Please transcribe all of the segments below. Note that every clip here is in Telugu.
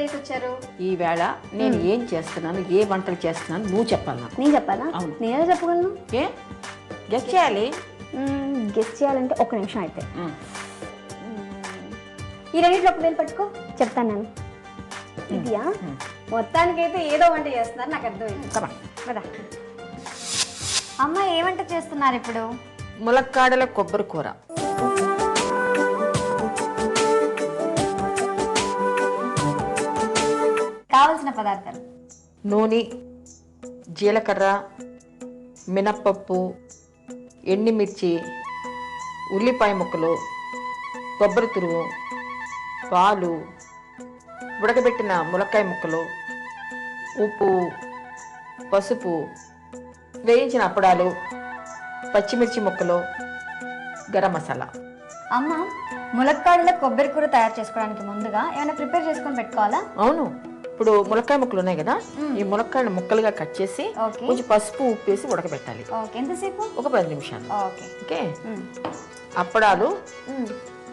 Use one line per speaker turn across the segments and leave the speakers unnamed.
వేసి వచ్చారు?
ఈవేళ నేను ఏం చేస్తున్నాను, ఏ వంటలు చేస్తున్నాను నువ్వు చెప్పాలి నాకు.
నేను చెప్పాలా?
అవును.
నేనే చెప్పగలను.
ఏ గెస్ చేయాలి?
గెస్ చేయాలంటే ఒక నిమిషం అయితే. ఈ రెండింటిలో ఒక వేలు పట్టుకో, చెప్తాను నేను. ఇదియా? మొత్తానికైతే ఏదో వంట చేస్తున్నారు, నాకు అర్థమైంది కదా. అమ్మ ఏ వంట చేస్తున్నారు ఇప్పుడు?
ములక్కాడల కొబ్బరి కూర.
కావలసిన పదార్థాలు:
నూనె, జీలకర్ర, మినప్పప్పు, ఎండుమిర్చి, ఉల్లిపాయ ముక్కలు, కొబ్బరి తురుము, పాలు, ఉడకబెట్టిన ములక్కాయ ముక్కలు, ఉప్పు, పసుపు, వేయించిన అప్పడాలు, పచ్చిమిర్చి ముక్కలు, గరం మసాలా.
అమ్మ, ములక్కాడల కొబ్బరి కూర తయారు చేసుకోవడానికి ముందుగా ఏమైనా ప్రిపేర్ చేసుకొని పెట్టుకోవాలా?
అవును. ఇప్పుడు ములక్కాయ ముక్కలు ఉన్నాయి కదా, ఈ ములక్కాయలు ముక్కలుగా కట్ చేసి కొంచెం పసుపు ఉప్పు వేసి ఉడకబెట్టాలి.
ఎంతసేపు?
ఒక 10 నిమిషాలు. ఓకే. అప్పడాలు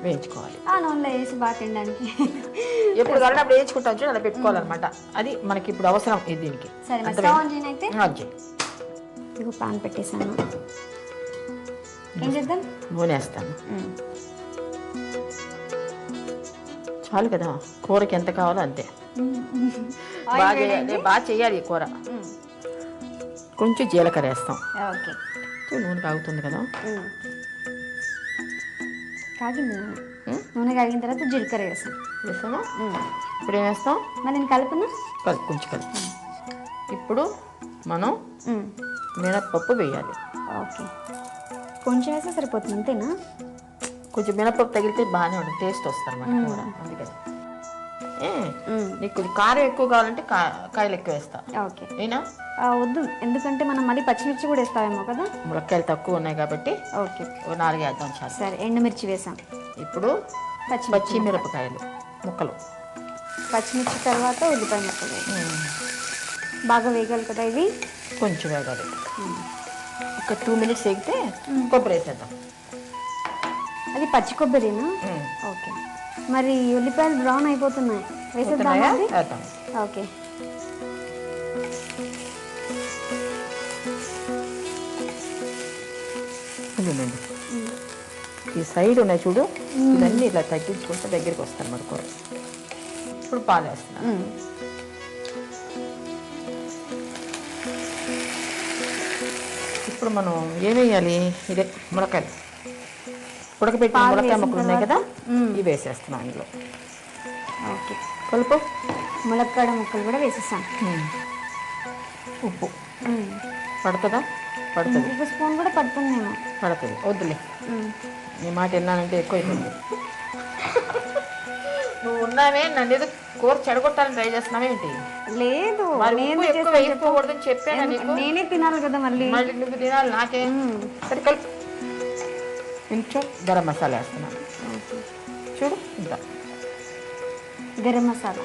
వేయించుకోవాలి.
నూనెలో వేసి బాగా తినడానికి
ఎప్పుడు కావాలంటే అప్పుడు వేయించుకుంటాం చూడండి, అలా పెట్టుకోవాలన్నమాట. అది మనకి ఇప్పుడు అవసరం ఇది దీనికి.
ఇదిగో పాన్ పెట్టేసాను. ఏం చేద్దాం?
నూనె వేస్తాను. చాలు కదా, కూరకి ఎంత కావాలో అంతే. బాగా చేయాలి ఈ కూర. కొంచెం జీలకర్ర వేస్తాం. నూనె కాగుతుంది కదా.
కాగింది నూనె కాగిన తర్వాత జీలకర్ర
వేస్తామా? ఇప్పుడు ఏం వేస్తాం?
మరి నేను కలుపునా?
కొంచెం కలుపు. ఇప్పుడు మనం మినప్పప్పు వేయాలి.
ఓకే, కొంచెం వేస్తే సరిపోతుంది అంతేనా?
కొంచెం మినప్పప్పు తగిలితే బాగానే ఉంటుంది, టేస్ట్ వస్తుంది అన్నమాట కూర. అందుకని నీకు కొంచెం కారం ఎక్కువ కావాలంటే కాయలు ఎక్కువ వేస్తా.
ఓకే.
అయినా
వద్దు, ఎందుకంటే మనం మళ్ళీ పచ్చిమిర్చి కూడా వేస్తామేమో కదా.
ములక్కాయలు తక్కువ ఉన్నాయి కాబట్టి
ఓకే,
4 వేద్దాం చాలు.
సరే, ఎండుమిర్చి వేసాం.
ఇప్పుడు పచ్చిమిరపకాయలు ముక్కలు,
పచ్చిమిర్చి తర్వాత ఉల్లిపాయ ముక్కలు బాగా వేగాలి కదా. ఇవి
కొంచెం వేగాలి. ఒక 2 మినిట్స్ వేగితే కొబ్బరి వేసేద్దాం.
అది పచ్చి కొబ్బరినా? ఓకే. మరి ఉల్లిపాయలు బ్రౌన్ అయిపోతున్నాయి, వేసేద్దామా? ఓకే.
ఈ సైడ్ ఉన్నాయి చూడు, ఇవన్నీ ఇలా తగ్గించుకుంటే దగ్గరికి వస్తాను మరి కూర. ఇప్పుడు పాలు వేస్తున్నాను. ఇప్పుడు మనం ఏమేయాలి? ఇదే ములక్కాయలు, ఉడకబెట్టిన ములక్కాయ ముక్కలు ఉన్నాయి కదా, ఇవి వేసేస్తున్నాం ఇందులో.
ఓకే,
కలుపు.
ములక్కాడ ముక్కలు కూడా వేసేస్తాం.
ఉప్పు పడుతుందా? పడుతుంది.
ఒక స్పూన్ కూడా పడుతుందేమో.
పడుతుంది, వద్దులే. నీ మాట విన్నానంటే ఎక్కువ అయిపోయింది. నువ్వు ఉన్నావే, నన్ను ఏదో కూర చెడగొట్టాలని ట్రై చేస్తున్నావేంటి?
లేదు,
వేసుకోకూడదని చెప్పాను నీకు.
నేనే తినాలి కదా మళ్ళీ.
మళ్ళీ నువ్వు తినాలి, నాకే. సరే కలుపు. కొంచెం గరం మసాలా వేస్తున్నాను చూడు. ఇంకా
గరం మసాలా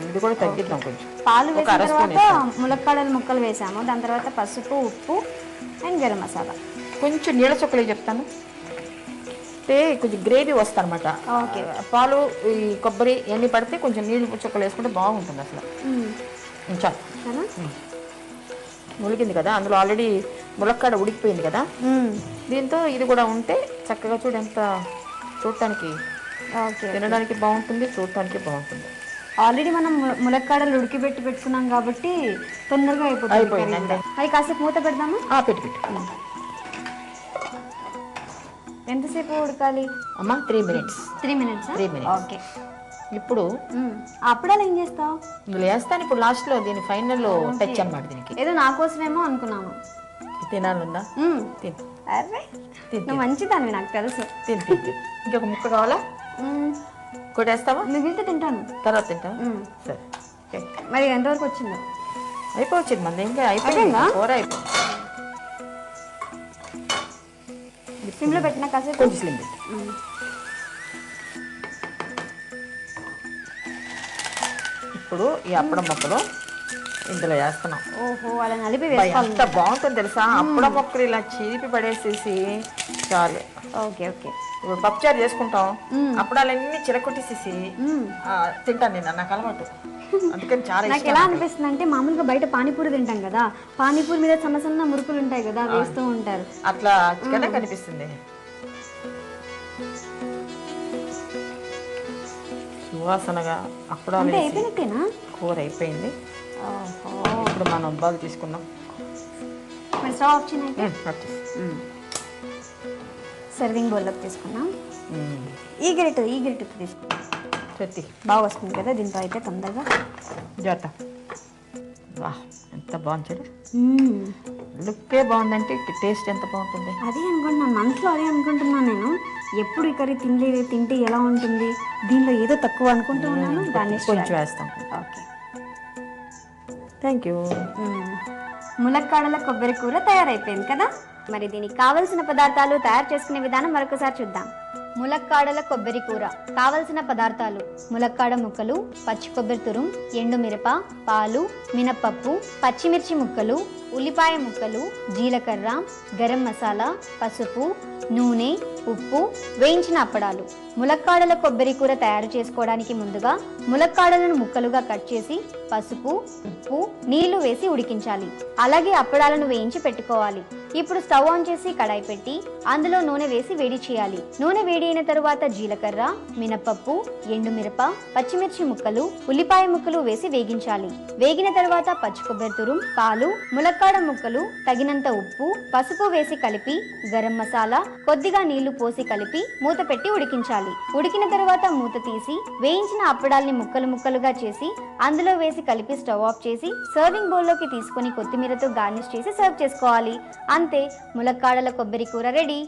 ఇది కూడా తగ్గిద్దాం కొంచెం.
పాలు వేసిన తర్వాత ములక్కాడల ముక్కలు వేసాము, దాని తర్వాత పసుపు, ఉప్పు అండ్ గరం మసాలా.
కొంచెం నీళ్ళ చుక్కలు చెప్తాను, అంటే కొంచెం గ్రేవీ వస్తుంది అనమాట. పాలు, ఈ కొబ్బరి ఇవన్నీ పడితే కొంచెం నీళ్ళు చుక్కలు వేసుకుంటే బాగుంటుంది అసలు. చాలు, ఉడికింది కదా, అందులో ఆల్రెడీ ములక్కాడ ఉడికిపోయింది కదా. దీంతో ఇది కూడా ఉంటే చక్కగా చూడు, ఎంత చూడటానికి తినడానికి బాగుంటుంది, చూడటానికి బాగుంటుంది.
ఆల్రెడీ మనం ములక్కాడలు ఉడికిపెట్టి పెట్టుకున్నాం కాబట్టి తొందరగా అయిపోతుంది. అవి కాసేపు మూత పెడదామా?
పెట్టు.
ఎంతసేపు ఉడకాలి
అమ్మా? 3 మినిట్స్.
3 మినిట్స్. ఓకే.
ఇప్పుడు
అప్పుడాలు ఏం చేస్తావు?
ఇందులో వేస్తాను ఇప్పుడు లాస్ట్లో, దీని ఫైనల్లో టచ్ అన్నమాట. దీనికి
ఏదో నా కోసమేమో అనుకున్నాను.
తినాలందా? తిను.
అరే, నువ్వు మంచిదానివి, నాకు తెలుసు.
తిను. ఇంకొక ముక్క కావాలా? కొట్టేస్తావా?
మిగిలితే తింటాను,
తర్వాత తింటావా? సరే.
మరి ఎంతవరకు వచ్చిందో?
అయిపోవచ్చింది మంది, ఇంకా అయిపోయిందా? కూర అయిపోయింది.
సిమ్లో పెట్టిన కాసేపు
కొంచెం స్లిమ్ పెట్టి. ఇప్పుడు ఈ అప్పడం ముక్కలు ఇందులో వేస్తున్నాం.
ఓహో, అలా నలిపి
ఎంత బాగుంటుంది తెలుసా? అప్పడం ముక్కలు ఇలా చీపి పడేసేసి చాలు.
ఓకే.
ఇప్పుడు పప్పుచారు చేసుకుంటాం, అప్పుడాలన్నీ చిరకొట్టేసేసి తింటాను నేను, నాకు అలవాటు. అందుకని చాలా
నాకు ఎలా అనిపిస్తుంది అంటే మామూలుగా బయట పానీపూరి తింటాం కదా, పానీపూరి మీద సన్న మురుకులు ఉంటాయి కదా, వేస్తూ ఉంటారు,
అట్లా కదా కనిపిస్తుంది. సువాసనగా అప్పుడాలు
అంటే అయిపోయినట్టేనా?
కూర అయిపోయింది. ఇప్పుడు మనం అబ్బాలు తీసుకున్నాం.
మరి స్టవ్ ఆఫ్ చేయనైతే సర్వింగ్ బౌల్లోకి తీసుకున్నాం. ఈ గరిటె తీసుకున్నాం.
చెత్తి
బాగా వస్తుంది కదా దీంతో అయితే తొందరగా.
జాత వా ఎంత బాగుంది చూడు. లుక్కే బాగుందంటే టేస్ట్ ఎంత బాగుంటుంది.
అదే అనుకుంటున్నాను, మనసులో అదే అనుకుంటున్నాను నేను. ఎప్పుడు ఈ కర్రీ తింటే ఎలా ఉంటుంది, దీనిలో ఏదో తక్కువ అనుకుంటున్నాను. దాన్ని
కొంచెం వేస్తాం.
Okay,
thank you.
ములక్కాడల కొబ్బరి కూర తయారైపోయింది కదా. మరి దీనికి కావలసిన పదార్థాలు, తయారు చేసుకునే విధానం మరొకసారి చూద్దాం. ములక్కాడల కొబ్బరి కూర కావలసిన పదార్థాలు: ములక్కాడ ముక్కలు, పచ్చి కొబ్బరి తురుం, ఎండుమిరప, పాలు, మినప్పప్పు, పచ్చిమిర్చి ముక్కలు, ఉల్లిపాయ ముక్కలు, జీలకర్ర, గరం మసాలా, పసుపు, నూనె, ఉప్పు, వేయించిన అప్పడాలు. ములక్కాడల కొబ్బరి కూర తయారు చేసుకోవడానికి ముందుగా ములక్కాడలను ముక్కలుగా కట్ చేసి పసుపు, ఉప్పు, నీళ్లు వేసి ఉడికించాలి. అలాగే అప్పడాలను వేయించి పెట్టుకోవాలి. ఇప్పుడు స్టవ్ ఆన్ చేసి కడాయి పెట్టి అందులో నూనె వేసి వేడి చేయాలి. నూనె వేడి అయిన తరువాత జీలకర్ర, మినపప్పు, ఎండుమిరప, పచ్చిమిర్చి ముక్కలు, ఉల్లిపాయ ముక్కలు వేసి వేగించాలి. వేగిన తర్వాత పచ్చి కొబ్బరి తురుం, పాలు, ములక్కాడ ముక్కలు, తగినంత ఉప్పు, పసుపు వేసి కలిపి గరం మసాలా, కొద్దిగా నీళ్లు పోసి కలిపి మూత పెట్టి ఉడికించాలి. ఉడికిన తరువాత మూత తీసి వేయించిన అప్పడాల్ని ముక్కలు ముక్కలుగా చేసి అందులో వేసి కలిపి స్టవ్ ఆఫ్ చేసి సర్వింగ్ బౌల్లోకి తీసుకొని కొత్తిమీరతో గార్నిష్ చేసి సర్వ్ చేసుకోవాలి. అంతే, ములక్కాడల కొబ్బరి కూర రెడీ.